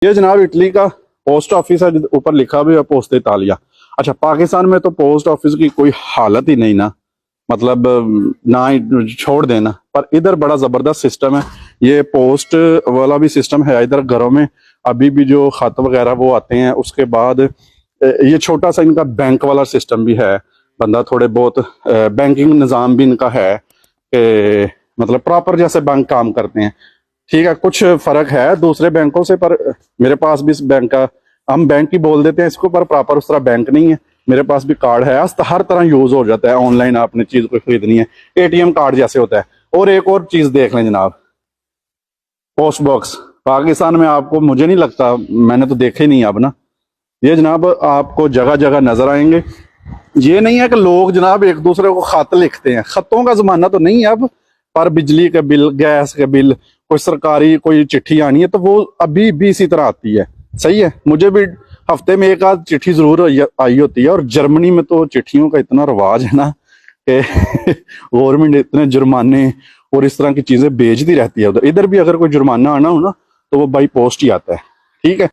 یہ جناب اٹلی کا پوسٹ آفس ہے, اوپر لکھا بھی ہے پوسٹ اٹالیا. اچھا, پاکستان میں تو پوسٹ آفس کی کوئی حالت ہی نہیں نا, مطلب نہ چھوڑ دینا, پر ادھر بڑا زبردست سسٹم ہے. یہ پوسٹ والا بھی سسٹم ہے ادھر گھروں میں, ابھی بھی جو خط وغیرہ وہ آتے ہیں. اس کے بعد یہ چھوٹا سا ان کا بینک والا سسٹم بھی ہے, بندہ تھوڑے بہت بینکنگ نظام بھی ان کا ہے کہ مطلب پراپر جیسے بینک کام کرتے ہیں. ٹھیک ہے, کچھ فرق ہے دوسرے بینکوں سے, پر میرے پاس بھی اس بینک کا, ہم بینک ہی بول دیتے ہیں اس کو, پر پراپر اس طرح بینک نہیں ہے. میرے پاس بھی کارڈ ہے, ہر طرح یوز ہو جاتا ہے. آن لائن آپ نے چیز کوئی خریدنی ہے, اے ٹی ایم کارڈ جیسے ہوتا ہے. اور ایک اور چیز دیکھ لیں جناب, پوسٹ باکس پاکستان میں آپ کو, مجھے نہیں لگتا, میں نے تو دیکھے نہیں اب نا. یہ جناب آپ کو جگہ جگہ نظر آئیں گے. یہ نہیں ہے کہ لوگ جناب ایک دوسرے کو خط لکھتے ہیں, خطوں کا زمانہ تو نہیں ہے اب, پر بجلی کا بل, گیس کا بل, کوئی سرکاری کوئی چٹھی آنی ہے تو وہ ابھی بھی اسی طرح آتی ہے. صحیح ہے, مجھے بھی ہفتے میں ایک آدھ چٹھی ضرور آئی ہوتی ہے. اور جرمنی میں تو چٹھیوں کا اتنا رواج ہے نا کہ گورنمنٹ اتنے جرمانے اور اس طرح کی چیزیں بھیجتی رہتی ہے ادھر. ادھر بھی اگر کوئی جرمانہ آنا ہو نا تو وہ بائی پوسٹ ہی آتا ہے. ٹھیک ہے.